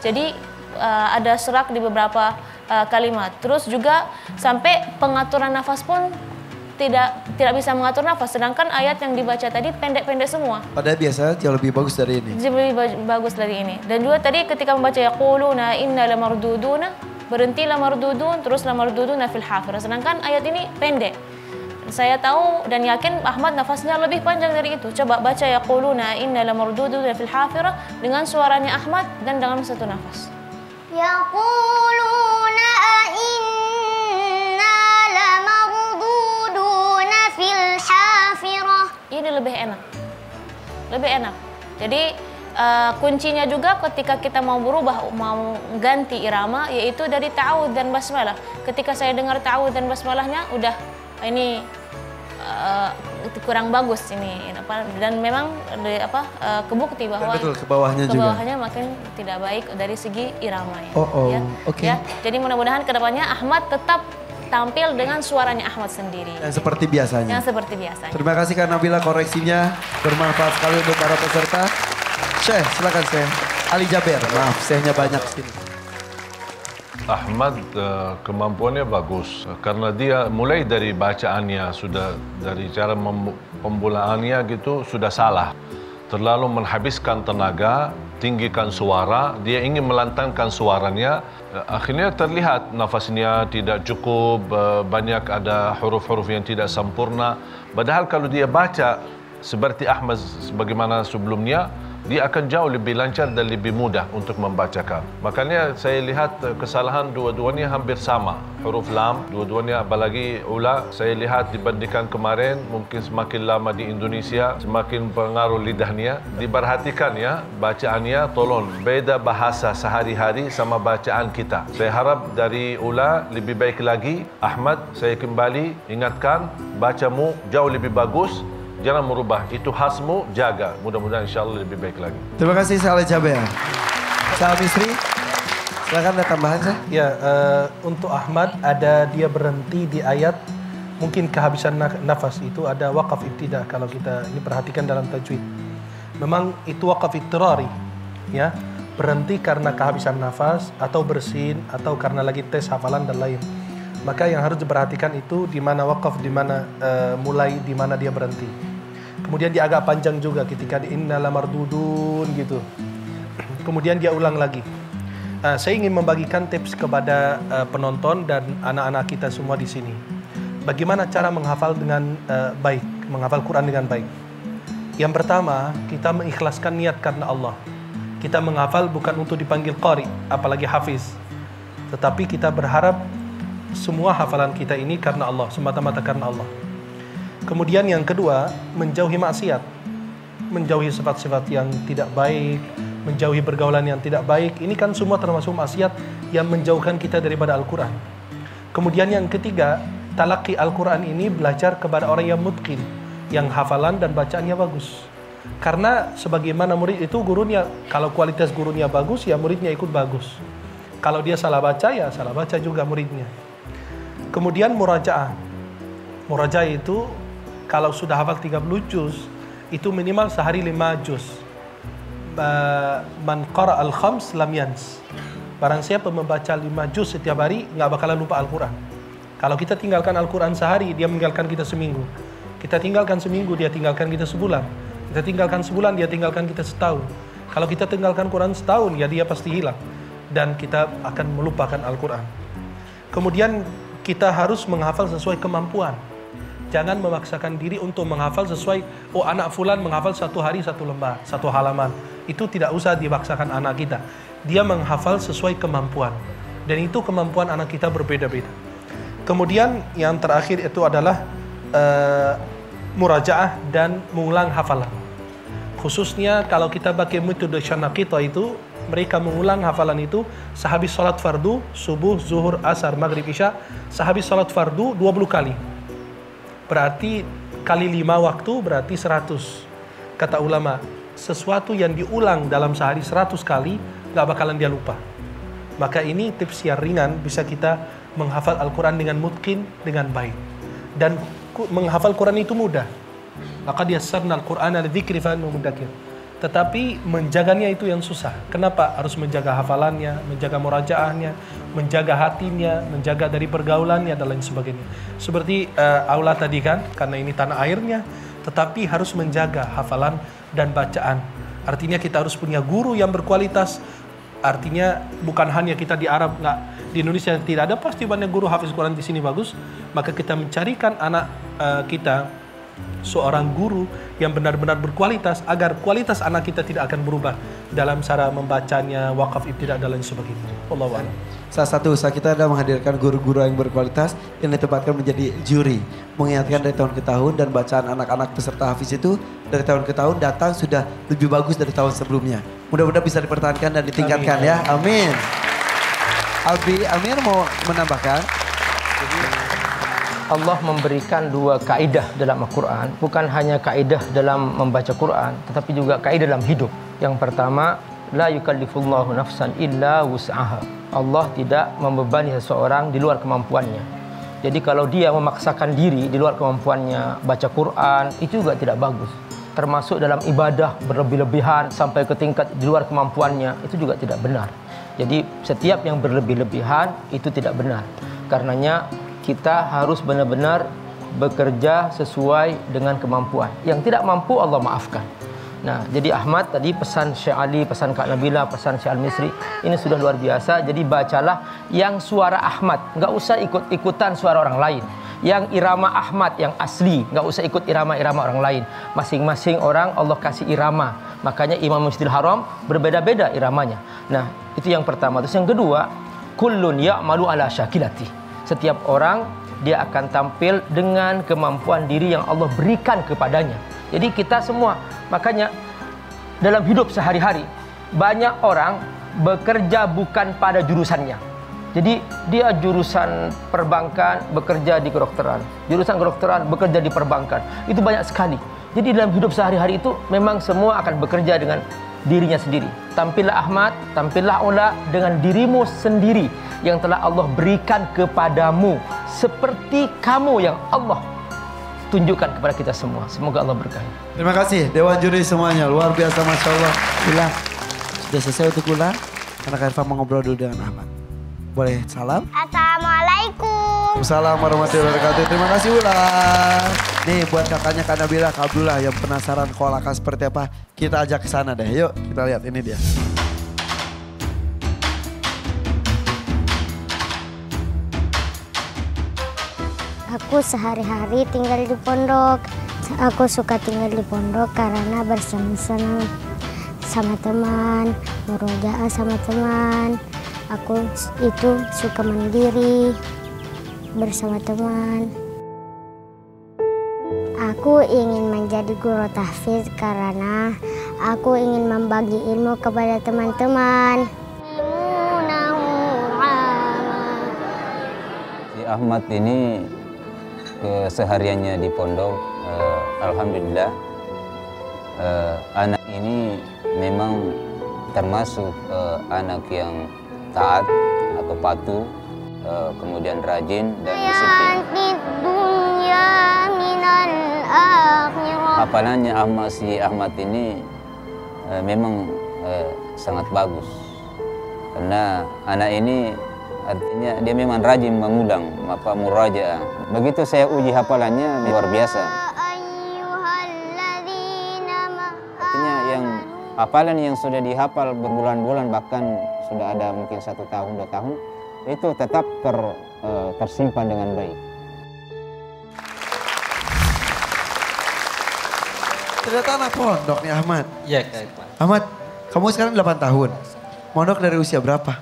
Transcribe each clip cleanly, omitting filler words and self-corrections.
Jadi ada serak di beberapa kalimat. Terus juga sampai pengaturan nafas pun tidak bisa mengatur nafas. Sedangkan ayat yang dibaca tadi pendek-pendek semua. Padahal biasanya jauh lebih bagus dari ini. Jauh lebih bagus dari ini. Dan juga tadi ketika membaca yaquluna inna lamarduduna, berhenti lamardudun, terus lamarduduna fil hafirah. Sedangkan ayat ini pendek. Saya tahu dan yakin Ahmad nafasnya lebih panjang dari itu. Coba baca yaquluna inna lamarduduna fil hafirah dengan suaranya Ahmad dan dalam satu nafas. Yaquluna inna lamarduduna fil hafirah. Ini lebih enak. Lebih enak. Jadi kuncinya juga ketika kita mau berubah, mau ganti irama, yaitu dari ta'awudz dan basmalah. Ketika saya dengar ta'awudz dan basmalahnya, udah ini itu kurang bagus ini dan memang kebukti bahwa betul, ke bawahnya makin tidak baik dari segi irama ya. Oke. Ya. Jadi mudah-mudahan kedepannya Ahmad tetap tampil dengan suaranya Ahmad sendiri. Yang seperti biasanya. Yang seperti biasanya. Terima kasih Kak Nabila, koreksinya bermanfaat sekali untuk para peserta. Syekh, silakan Syekh. Ali Jaber, maaf Syekhnya banyak sini. Ahmad kemampuannya bagus karena dia mulai dari bacaannya sudah dari cara pembulaannya gitu sudah salah. Terlalu menghabiskan tenaga, tinggikan suara, dia ingin melantangkan suaranya, akhirnya terlihat nafasnya tidak cukup, banyak ada huruf-huruf yang tidak sempurna. Padahal kalau dia baca seperti Ahmad sebagaimana sebelumnya, dia akan jauh lebih lancar dan lebih mudah untuk membacakan. Makanya saya lihat kesalahan dua-duanya hampir sama. Huruf lam, dua-duanya apalagi ula, saya lihat dibandingkan kemarin, mungkin semakin lama di Indonesia, semakin pengaruh lidahnya. Diperhatikan ya, bacaannya tolong beda bahasa sehari-hari sama bacaan kita. Saya harap dari ula lebih baik lagi. Ahmad, saya kembali ingatkan, bacamu jauh lebih bagus. Jangan merubah, itu khasmu, jaga. Mudah-mudahan insyaAllah lebih baik lagi. Terima kasih Saleh Jaber. Salam istri, silakan ada tambahan Syekh. Ya, untuk Ahmad ada dia berhenti di ayat mungkin kehabisan nafas itu ada waqaf ibtidah kalau kita ini perhatikan dalam tajwid. Memang itu waqaf ittirari, ya. Berhenti karena kehabisan nafas atau bersin atau karena lagi tes hafalan dan lain. Maka yang harus diperhatikan itu di mana waqaf, di mana mulai, di mana dia berhenti. Kemudian dia agak panjang juga ketika di inna lamardudun gitu. Kemudian dia ulang lagi. Saya ingin membagikan tips kepada penonton dan anak-anak kita semua di sini. Bagaimana cara menghafal dengan baik, menghafal Quran dengan baik. Yang pertama, kita mengikhlaskan niat karena Allah. Kita menghafal bukan untuk dipanggil qari, apalagi hafiz. Tetapi kita berharap semua hafalan kita ini karena Allah, semata-mata karena Allah. Kemudian yang kedua, menjauhi maksiat. Menjauhi sifat-sifat yang tidak baik, menjauhi pergaulan yang tidak baik. Ini kan semua termasuk maksiat yang menjauhkan kita daripada Al-Quran. Kemudian yang ketiga, talaqi Al-Quran ini belajar kepada orang yang mutqin, yang hafalan dan bacaannya bagus. Karena sebagaimana murid itu gurunya, kalau kualitas gurunya bagus, ya muridnya ikut bagus. Kalau dia salah baca, ya salah baca juga muridnya. Kemudian murajaah. Murajaah itu kalau sudah hafal 30 juz, itu minimal sehari 5 juz. Man qara al-khams lam yans. Barang siapa membaca 5 juz setiap hari, nggak bakalan lupa Al-Quran. Kalau kita tinggalkan Al-Quran sehari, dia meninggalkan kita seminggu. Kita tinggalkan seminggu, dia tinggalkan kita sebulan. Kita tinggalkan sebulan, dia tinggalkan kita setahun. Kalau kita tinggalkan Quran setahun, ya dia pasti hilang. Dan kita akan melupakan Al-Quran. Kemudian kita harus menghafal sesuai kemampuan. Jangan memaksakan diri untuk menghafal sesuai, oh anak fulan menghafal satu hari satu lembar, satu halaman. Itu tidak usah dipaksakan anak kita. Dia menghafal sesuai kemampuan. Dan itu kemampuan anak kita berbeda-beda. Kemudian yang terakhir itu adalah murajaah dan mengulang hafalan. Khususnya kalau kita pakai metode Shanaqita itu, mereka mengulang hafalan itu sehabis salat fardu, subuh, zuhur, asar, maghrib, isya, sehabis salat fardu 20 kali. Berarti kali 5 waktu berarti 100. Kata ulama, sesuatu yang diulang dalam sehari 100 kali, gak bakalan dia lupa. Maka ini tips yang ringan, bisa kita menghafal Al-Quran dengan mutqin, dengan baik. Dan menghafal Quran itu mudah. Laqad yassarna al-Qur'ana lidzikri fahal mudakkir. Tetapi menjaganya itu yang susah. Kenapa? Harus menjaga hafalannya, menjaga murajaahnya, menjaga hatinya, menjaga dari pergaulannya dan lain sebagainya. Seperti Aula tadi kan, karena ini tanah airnya, tetapi harus menjaga hafalan dan bacaan. Artinya kita harus punya guru yang berkualitas. Artinya bukan hanya kita di Arab, nggak, di Indonesia tidak ada, pasti banyak guru hafiz Quran di sini bagus. Maka kita mencarikan anak kita seorang guru yang benar-benar berkualitas agar kualitas anak kita tidak akan berubah dalam cara membacanya, wakaf ibtidah dan lain sebagainya. Wallahu a'lam. Salah satu usaha kita adalah menghadirkan guru-guru yang berkualitas yang ditempatkan menjadi juri. Mengingatkan dari tahun ke tahun dan bacaan anak-anak peserta hafiz itu dari tahun ke tahun datang sudah lebih bagus dari tahun sebelumnya. Mudah-mudahan bisa dipertahankan dan ditingkatkan. Amin. Ya. Amin. Albi Amir mau menambahkan? Allah memberikan dua kaidah dalam Al-Quran. Bukan hanya kaidah dalam membaca Quran, tetapi juga kaidah dalam hidup. Yang pertama, la yukallifullahu nafsan illa wus'aha. Allah tidak membebani seseorang di luar kemampuannya. Jadi kalau dia memaksakan diri di luar kemampuannya, baca Quran, itu juga tidak bagus. Termasuk dalam ibadah berlebih-lebihan sampai ke tingkat di luar kemampuannya, itu juga tidak benar. Jadi setiap yang berlebih-lebihan itu tidak benar. Karenanya kita harus benar-benar bekerja sesuai dengan kemampuan. Yang tidak mampu Allah maafkan. Nah, jadi Ahmad tadi pesan Syekh Ali, pesan Kak Nabila, pesan Syekh Al-Misri, ini sudah luar biasa. Jadi bacalah yang suara Ahmad, nggak usah ikut-ikutan suara orang lain. Yang irama Ahmad yang asli, nggak usah ikut irama-irama orang lain. Masing-masing orang Allah kasih irama. Makanya Imam Masjidil Haram berbeda-beda iramanya. Nah, itu yang pertama. Terus yang kedua, kullun ya'malu ala syakilati. Setiap orang dia akan tampil dengan kemampuan diri yang Allah berikan kepadanya. Jadi kita semua, makanya dalam hidup sehari-hari banyak orang bekerja bukan pada jurusannya. Jadi dia jurusan perbankan bekerja di kedokteran, jurusan kedokteran bekerja di perbankan. Itu banyak sekali. Jadi dalam hidup sehari-hari itu memang semua akan bekerja dengan dirinya sendiri. Tampillah Ahmad, tampillah Aula dengan dirimu sendiri yang telah Allah berikan kepadamu, seperti kamu yang Allah tunjukkan kepada kita semua. Semoga Allah berkahi. Terima kasih Dewan Juri semuanya, luar biasa, Masya Allah. Ula, sudah selesai untuk Ula, karena Kak Irfan mau ngobrol dulu dengan Ahmad. Boleh salam? Assalamualaikum. Assalamualaikum warahmatullahi wabarakatuh. Terima kasih Ula. Nih buat kakaknya Kak Nabila, Kak Abdullah yang penasaran kolaka seperti apa, kita ajak ke sana deh. Yuk kita lihat, ini dia. Aku sehari-hari tinggal di pondok. Aku suka tinggal di pondok karena bersama-sama sama teman, murojaah sama teman. Aku itu suka mandiri bersama teman. Aku ingin menjadi guru tahfiz karena aku ingin membagi ilmu kepada teman-teman. Si Ahmad ini kesehariannya di pondok, alhamdulillah anak ini memang termasuk anak yang taat atau patuh, kemudian rajin dan disiplin. Hafalannya Ahmad ini memang sangat bagus, karena anak ini artinya dia memang rajin mengulang murajaah. Begitu saya uji hafalannya luar biasa. Artinya yang hafalan yang sudah dihafal berbulan-bulan, bahkan sudah ada mungkin 1 tahun 2 tahun, itu tetap tersimpan dengan baik. Ternyata anak pondok nih Ahmad. Iya, Kak Irfan. Ahmad, kamu sekarang 8 tahun. Mondok dari usia berapa?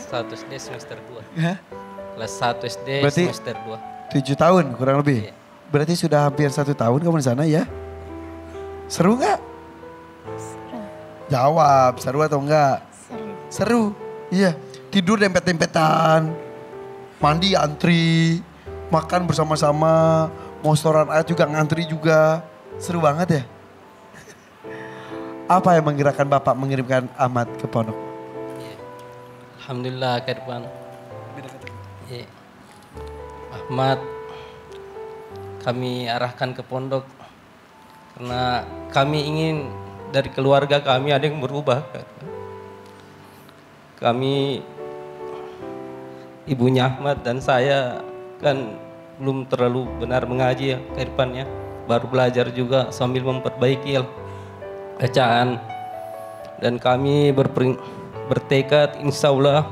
1 SD semester 2. Ya? Kelas 1 SD Berarti semester 2. 7 tahun kurang lebih. Iya. Berarti sudah hampir 1 tahun kamu di sana ya? Seru nggak? Seru. Jawab, seru atau enggak? Seru. Seru, iya. Tidur dempet-dempetan, mandi antri, makan bersama-sama, mau setoran ayat juga ngantri juga. Seru banget ya? Apa yang menggerakkan Bapak mengirimkan Ahmad ke pondok? Alhamdulillah, Kak Irfan. Ya. Ahmad kami arahkan ke pondok Karena kami ingin dari keluarga kami ada yang berubah. Kami, ibunya Ahmad dan saya kan belum terlalu benar mengaji ya kehidupannya. Baru belajar juga sambil memperbaiki bacaan. Dan kami bertekad insya Allah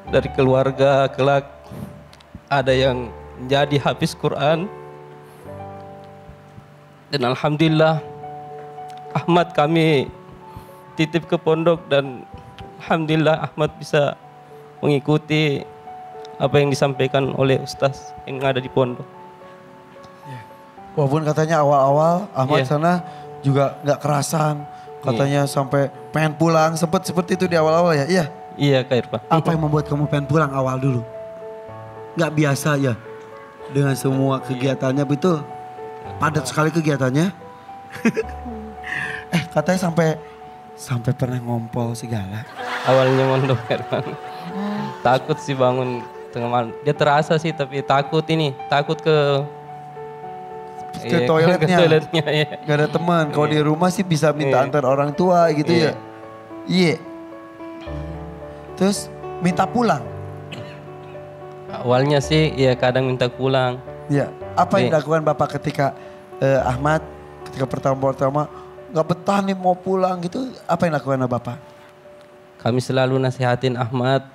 dari keluarga kelak ada yang menjadi hafiz Quran. Dan alhamdulillah Ahmad kami titip ke pondok dan alhamdulillah Ahmad bisa mengikuti apa yang disampaikan oleh ustaz yang ada di pondok. Walaupun katanya awal-awal Ahmad sana juga nggak kerasan, katanya sampai pengen pulang, sempat seperti itu di awal-awal ya? Iya. Iya Kak Irfan. Apa yang membuat kamu pengen pulang awal dulu? Nggak biasa ya dengan semua kegiatannya, betul? Padat sekali kegiatannya. Katanya sampai pernah ngompol segala. Awalnya mondok Irfan. Takut sih bangun tengah malam. Dia terasa sih tapi takut ke toiletnya. Ke toiletnya ya. Gak ada teman. Kalau di rumah sih bisa minta antar orang tua gitu ya. Iya. Terus minta pulang. Awalnya sih ya kadang minta pulang. Iya. Apa yang dilakukan Bapak ketika Ahmad ketika pertama nggak betah nih mau pulang gitu? Apa yang dilakukan Bapak? Kami selalu nasihatin Ahmad.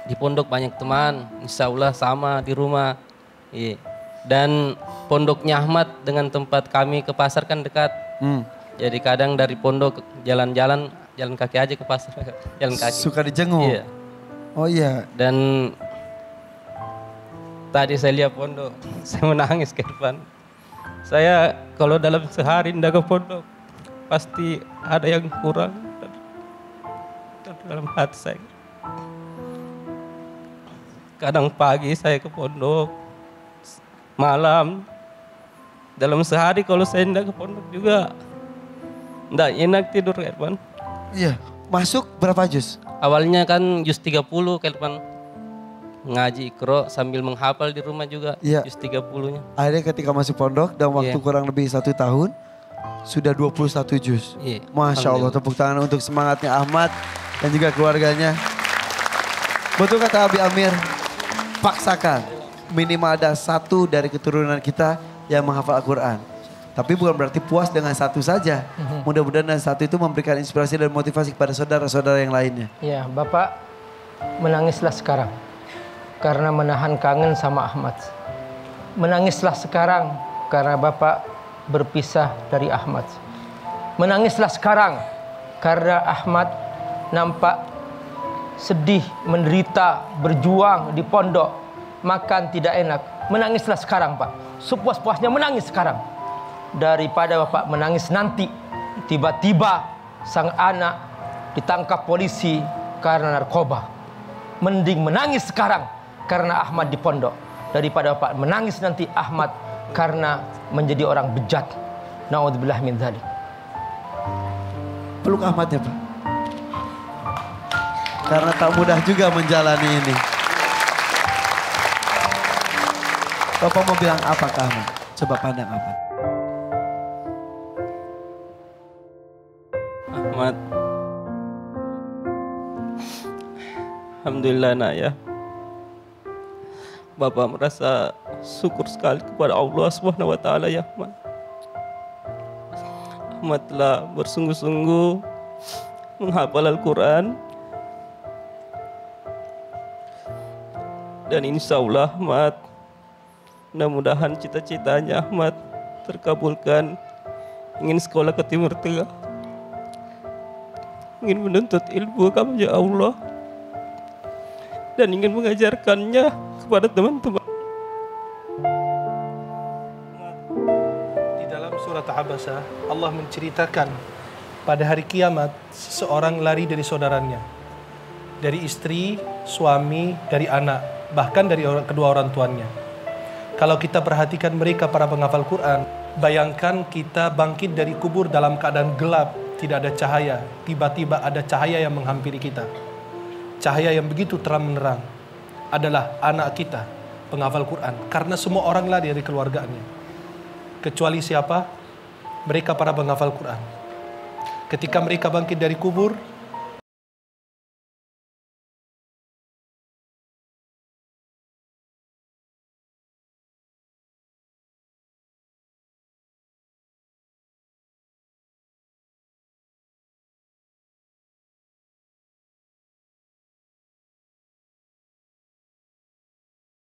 Di pondok banyak teman, insya Allah sama di rumah. Iya. Dan pondoknya Ahmad dengan tempat kami ke pasar kan dekat. Jadi kadang dari pondok jalan kaki aja ke pasar. Jalan kaki. Suka dijenguk? Iya. Oh iya. Dan tadi saya lihat pondok, saya menangis ke depan. Saya kalau dalam sehari tidak ke pondok, pasti ada yang kurang dalam hati saya. Kadang pagi saya ke pondok, malam. Dalam sehari kalau saya tidak ke pondok juga tidak enak tidur Irfan. Iya. Masuk berapa juz? Awalnya kan juz 30 Irfan. Ngaji Iqra sambil menghafal di rumah juga. Iya. Juz 30-nya. Akhirnya ketika masuk pondok dan waktu kurang lebih 1 tahun sudah 21 juz. Iya. Masya Allah, tepuk tangan untuk semangatnya Ahmad dan juga keluarganya. Betul kata Abi Amir, paksakan minimal ada 1 dari keturunan kita yang menghafal Al-Quran. Tapi bukan berarti puas dengan 1 saja. Mudah-mudahan dengan 1 itu memberikan inspirasi dan motivasi kepada saudara-saudara yang lainnya. Ya, Bapak menangislah sekarang karena menahan kangen sama Ahmad. Menangislah sekarang karena Bapak berpisah dari Ahmad. Menangislah sekarang karena Ahmad nampak sedih, menderita, berjuang di pondok, makan tidak enak. Menangislah sekarang Pak. Sepuas-puasnya menangis sekarang. Daripada Bapak menangis nanti, tiba-tiba sang anak ditangkap polisi karena narkoba. Mending menangis sekarang karena Ahmad di pondok. Daripada Bapak menangis nanti Ahmad karena menjadi orang bejat. Na'udzubillah min dzalik. Peluk Ahmad ya Pak. Karena tak mudah juga menjalani ini. Bapak mau bilang apa ke Ahmad? Coba pandang apa? Ahmad, alhamdulillah nak ya. Bapak merasa syukur sekali kepada Allah Subhanahu wa taala ya Ahmad. Ahmad telah bersungguh-sungguh menghafal Al-Quran. Dan insya Allah Ahmad, mudah-mudahan cita-citanya Ahmad terkabulkan. Ingin sekolah ke Timur Tengah, ingin menuntut ilmu kepada Allah, dan ingin mengajarkannya kepada teman-teman. Di dalam surat Abasa, Allah menceritakan pada hari kiamat seseorang lari dari saudaranya, dari istri, suami, dari anak, bahkan dari kedua orang tuanya. Kalau kita perhatikan mereka para penghafal Quran, bayangkan kita bangkit dari kubur dalam keadaan gelap, tidak ada cahaya. Tiba-tiba ada cahaya yang menghampiri kita. Cahaya yang begitu terang menerang adalah anak kita, penghafal Quran. Karena semua orang lari dari keluarganya. Kecuali siapa? mereka para penghafal Quran. Ketika mereka bangkit dari kubur,